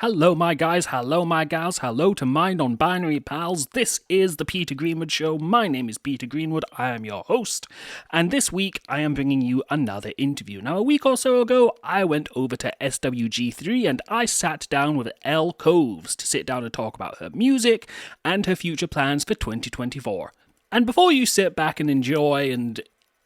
Hello, my guys, hello, my gals, hello to my non binary pals. This is the Peter Greenwood Show. My name is Peter Greenwood, I am your host, and this week I am bringing you another interview. Now, a week or so ago, I went over to SWG3 and I sat down with Elle, Coves to sit down and talk about her music and her future plans for 2024. And before you sit back and enjoy and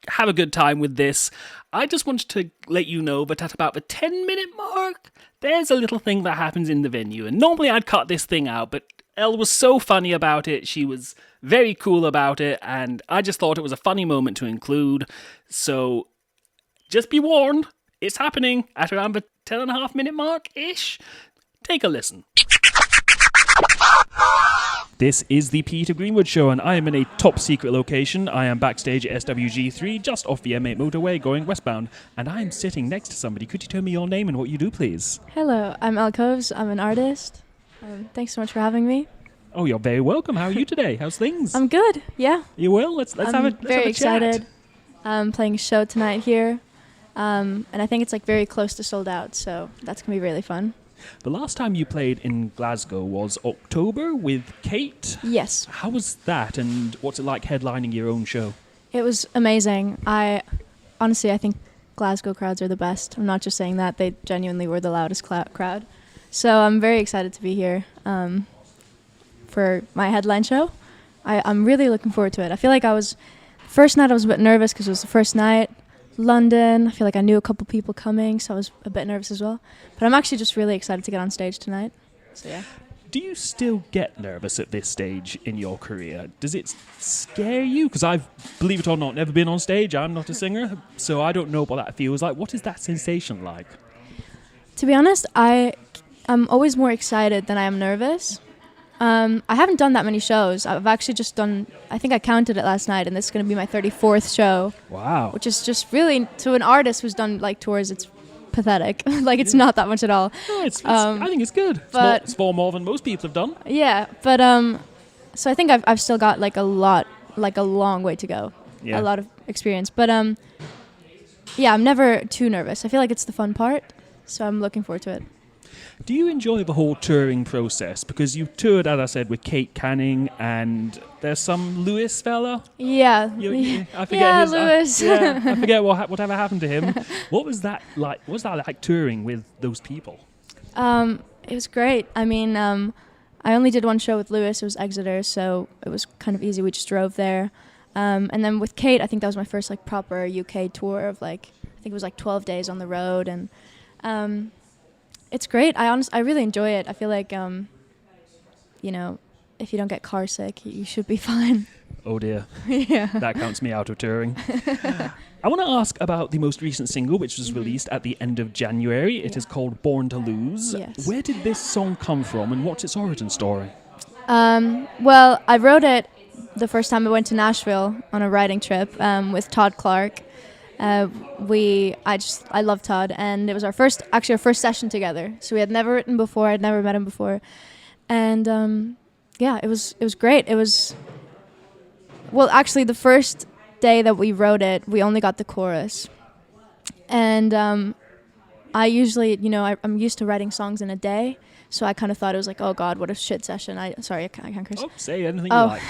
have a good time with this, I just wanted to let you know that at about the 10-minute mark, there's a little thing that happens in the venue. And normally I'd cut this thing out, but Elle was so funny about it, she was very cool about it, and I just thought it was a funny moment to include. So just be warned, it's happening at around the 10.5-minute mark-ish. Take a listen. This is the Peter Greenwood Show, and I am in a top-secret location. I am backstage at SWG3, just off the M8 motorway, going westbound, and I am sitting next to somebody. Could you tell me your name and what you do, please? Hello, I'm Elle Coves. I'm an artist. Thanks so much for having me. Oh, you're very welcome. How are you today? How's things? I'm good, yeah. You will? Let's have a chat. I'm very excited. I'm playing a show tonight here, and I think it's very close to sold out, so that's going to be really fun. The last time you played in Glasgow was October with Kate. Yes. How was that, and what's it like headlining your own show? It was amazing. I think Glasgow crowds are the best. I'm not just saying that. They genuinely were the loudest crowd. So I'm very excited to be here for my headline show. I'm really looking forward to it. I feel like first night I was a bit nervous because it was the first night. London, I feel like I knew a couple people coming, so I was a bit nervous as well. But I'm actually just really excited to get on stage tonight. So yeah. Do you still get nervous at this stage in your career? Does it scare you? Because I've, believe it or not, never been on stage. I'm not a singer, so I don't know what that feels like. What is that sensation like? To be honest, I'm always more excited than I am nervous. I haven't done that many shows. I've actually just done, I think I counted it last night, and this is going to be my 34th show. Wow. Which is just really, to an artist who's done tours, it's pathetic. It's not that much at all. No, I think it's good. But it's far more than most people have done. Yeah, but so I think I've still got a long way to go. Yeah. A lot of experience. But yeah, I'm never too nervous. I feel like it's the fun part, so I'm looking forward to it. Do you enjoy the whole touring process? Because you toured, as I said, with Kate Canning, and there's some Lewis fella. Yeah. I forget Lewis. I forget whatever happened to him. What was that like? What was that like touring with those people? It was great. I mean, I only did one show with Lewis. It was Exeter, so it was kind of easy. We just drove there. And then with Kate, I think that was my first proper UK tour of I think it was 12 days on the road, and it's great. I really enjoy it. I feel like, if you don't get car sick, you should be fine. Oh dear. Yeah. That counts me out of touring. I want to ask about the most recent single, which was released at the end of January. It is called Born to Lose. Yes. Where did this song come from, and what's its origin story? Well, I wrote it the first time I went to Nashville on a writing trip with Todd Clark. I love Todd, and it was our first session together. So we had never written before. I'd never met him before, and it was great. It was, well, actually, the first day that we wrote it, we only got the chorus, and I usually, I'm used to writing songs in a day. So I kind of thought it was oh God, what a shit session. I can't curse. Oh, say anything you like.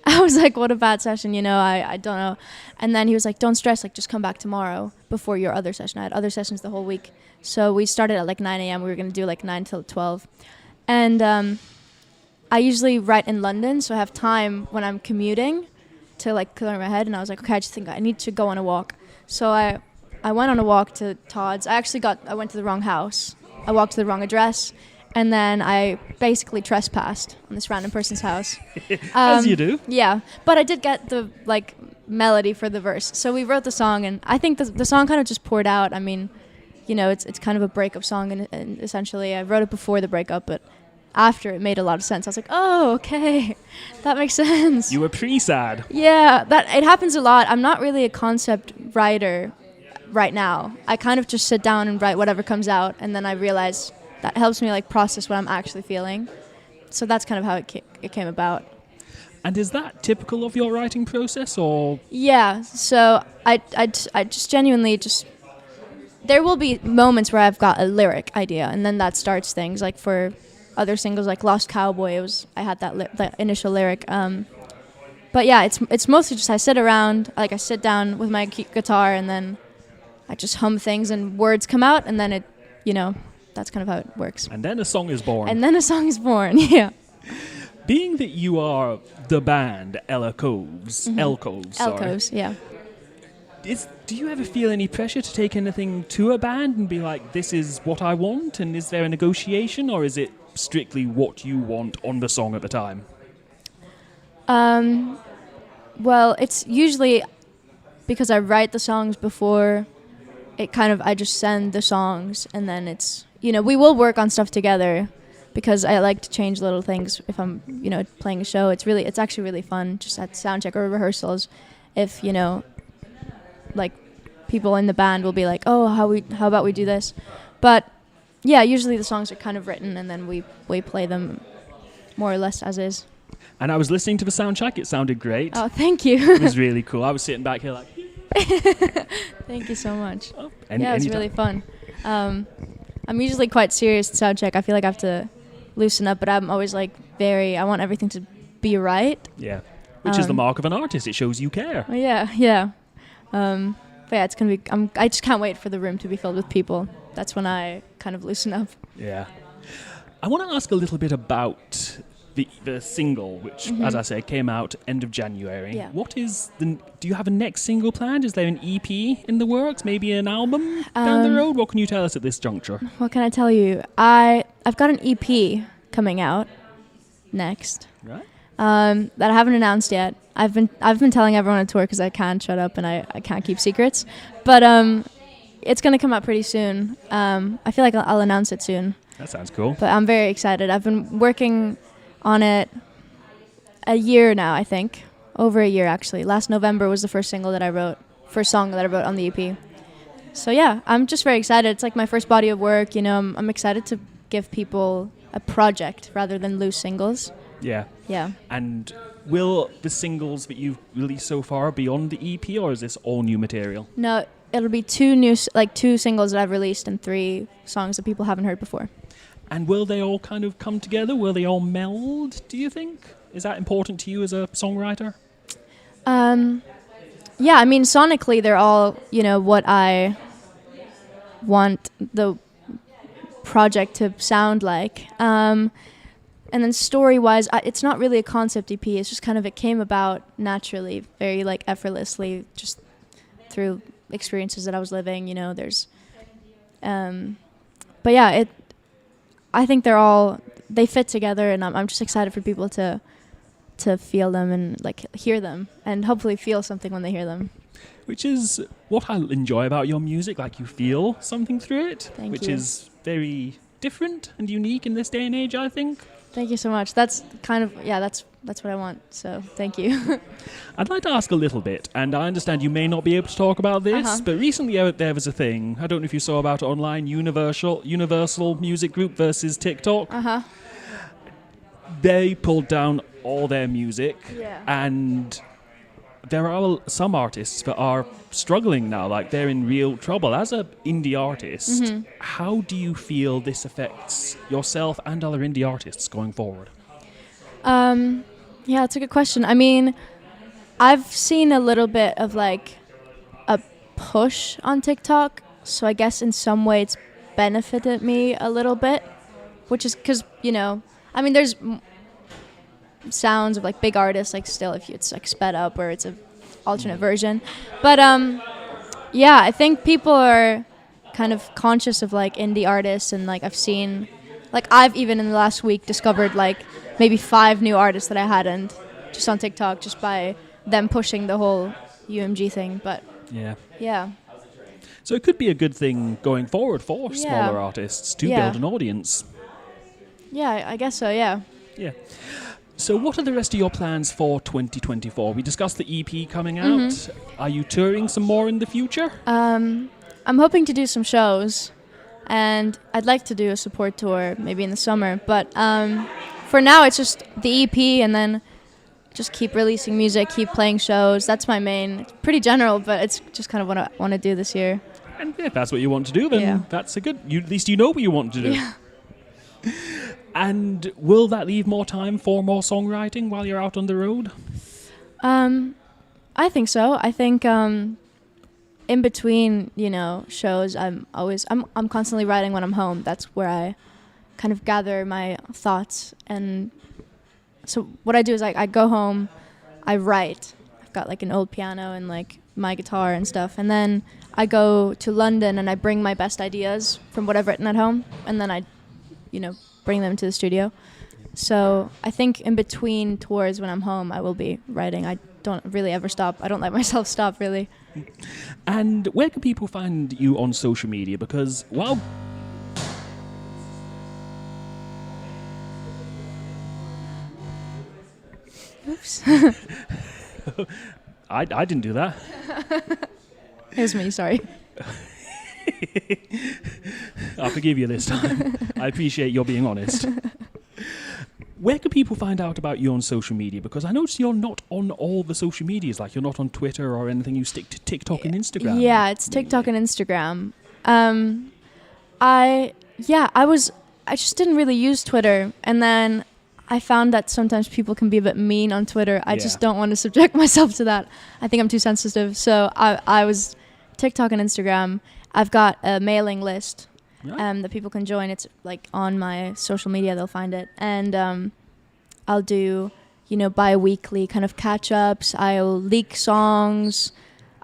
I was what a bad session, I don't know. And then he was don't stress, just come back tomorrow before your other session. I had other sessions the whole week. So we started at 9 a.m. We were going to do 9 till 12. And I usually write in London, so I have time when I'm commuting to clear my head. And I was okay, I just think I need to go on a walk. So I went on a walk to Todd's. I went to the wrong house. I walked to the wrong address. And then I basically trespassed on this random person's house. As you do. Yeah, but I did get the melody for the verse. So we wrote the song, and I think the song kind of just poured out. I mean, it's kind of a breakup song, and essentially I wrote it before the breakup, but after it made a lot of sense. I was oh, okay, that makes sense. You were pre-sad. Yeah, it happens a lot. I'm not really a concept writer right now. I kind of just sit down and write whatever comes out, and then I realize that helps me process what I'm actually feeling. So that's kind of how it came about. And is that typical of your writing process, or? Yeah. So I just genuinely just there will be moments where I've got a lyric idea, and then that starts things. Like for other singles, like Lost Cowboy, I had that initial lyric. But yeah, it's mostly just I sit around, like I sit down with my guitar, and then I just hum things, and words come out, and then it, that's kind of how it works. And then a song is born. Yeah. Being that you are the band Coves, Elle Coves, sorry. Elle Coves, yeah. Do you ever feel any pressure to take anything to a band and be like, this is what I want, and is there a negotiation, or is it strictly what you want on the song at the time? Well, it's usually because I write the songs before I just send the songs, and then it's, we will work on stuff together because I like to change little things if I'm, playing a show. It's actually really fun just at soundcheck or rehearsals if, like people in the band will be like, oh, how about we do this? But yeah, usually the songs are kind of written and then we play them more or less as is. And I was listening to the soundtrack. It sounded great. Oh, thank you. It was really cool. I was sitting back here like... Thank you so much. Oh, it's really fun. I'm usually quite serious at soundcheck. I feel like I have to loosen up, but I'm always like I want everything to be right. Yeah, which is the mark of an artist. It shows you care. Yeah. But yeah, it's going to be... I just can't wait for the room to be filled with people. That's when I kind of loosen up. Yeah. I want to ask a little bit about... The single, which, as I said, came out end of January. Yeah. Do you have a next single planned? Is there an EP in the works? Maybe an album down the road? What can you tell us at this juncture? What can I tell you? I've got an EP coming out next. Right. That I haven't announced yet. I've been telling everyone on tour because I can't shut up and I can't keep secrets. But it's going to come out pretty soon. I feel like I'll announce it soon. That sounds cool. But I'm very excited. I've been working on it a year now, I think. Over a year, actually. Last November was the first song that I wrote on the EP. So yeah, I'm just very excited. It's like my first body of work, I'm excited to give people a project rather than loose singles. Yeah. Yeah. And will the singles that you've released so far be on the EP, or is this all new material? No, it'll be two singles that I've released and 3 songs that people haven't heard before. And will they all kind of come together? Will they all meld, do you think? Is that important to you as a songwriter? Yeah, I mean, sonically, they're all, what I want the project to sound like. And then story-wise, it's not really a concept EP. It's just kind of, it came about naturally, very, effortlessly, just through experiences that I was living, there's... But yeah, I think they fit together, and I'm just excited for people to feel them and hear them and hopefully feel something when they hear them. Which is what I enjoy about your music, you feel something through it. Thank which you. Is very different and unique in this day and age, I think. Thank you so much. That's kind of, that's what I want, so thank you. I'd like to ask a little bit, and I understand you may not be able to talk about this, but recently there was a thing, I don't know if you saw about it online, Universal Music Group versus TikTok. They pulled down all their music, and there are some artists that are struggling now, they're in real trouble. As an indie artist, how do you feel this affects yourself and other indie artists going forward? Yeah, it's a good question. I mean, I've seen a little bit of a push on TikTok, so I guess in some way it's benefited me a little bit, which is because, I mean, there's sounds of big artists, still if it's sped up or it's a alternate version. But yeah, I think people are kind of conscious of indie artists, and I've seen I've even in the last week discovered maybe 5 new artists that I hadn't just on TikTok just by them pushing the whole UMG thing. But yeah. So it could be a good thing going forward for smaller artists to build an audience. Yeah, I guess so, yeah. Yeah. So what are the rest of your plans for 2024? We discussed the EP coming out. Are you touring some more in the future? I'm hoping to do some shows, and I'd like to do a support tour maybe in the summer. But for now, it's just the EP, and then just keep releasing music, keep playing shows. That's my main. It's pretty general, but it's just kind of what I want to do this year. And if that's what you want to do, then that's a good. At least you know what you want to do. Yeah. And will that leave more time for more songwriting while you're out on the road? I think so. I think in between, shows, I'm constantly writing when I'm home. That's where I kind of gather my thoughts. And so what I do is I go home, I write. I've got like an old piano and like my guitar and stuff. And then I go to London and I bring my best ideas from what I've written at home. And then I, bring them to the studio. So I think in between tours when I'm home, I will be writing. I don't really ever stop. I don't let myself stop, really. And where can people find you on social media? Because, well... Oops. I didn't do that. It was me, sorry. I'll forgive you this time. I appreciate your being honest. Where can people find out about you on social media? Because I notice you're not on all the social medias, like you're not on Twitter or anything. You stick to TikTok and Instagram. Yeah, it's TikTok and Instagram. I just didn't really use Twitter, and then I found that sometimes people can be a bit mean on Twitter. I just don't want to subject myself to that. I think I'm too sensitive. So I was TikTok and Instagram. I've got a mailing list that people can join. It's like on my social media, they'll find it. And I'll do, bi-weekly kind of catch-ups. I'll leak songs.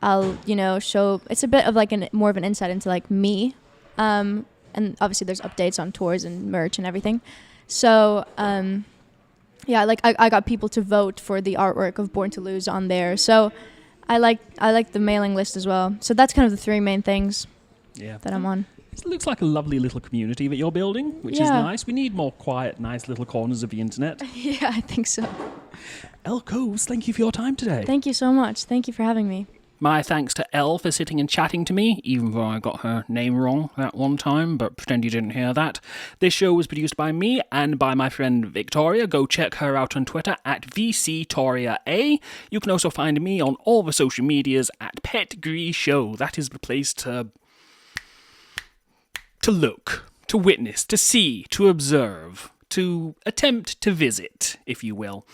I'll, show... It's a bit of like more of an insight into like me. And obviously there's updates on tours and merch and everything. So, I got people to vote for the artwork of Born to Lose on there. So I like the mailing list as well. So that's kind of the three main things that I'm on. It looks like a lovely little community that you're building, which is nice. We need more quiet, nice little corners of the internet. Yeah, I think so. Elle Coves, thank you for your time today. Thank you so much. Thank you for having me. My thanks to Elle for sitting and chatting to me, even though I got her name wrong that one time, but pretend you didn't hear that. This show was produced by me and by my friend Victoria. Go check her out on Twitter at VCToriaA. You can also find me on all the social medias at Petgree Show. That is the place to look, to witness, to see, to observe, to attempt to visit, if you will.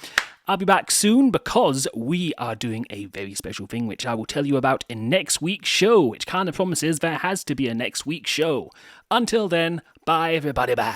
I'll be back soon because we are doing a very special thing which I will tell you about in next week's show, which kind of promises there has to be a next week's show. Until then, bye everybody, bye.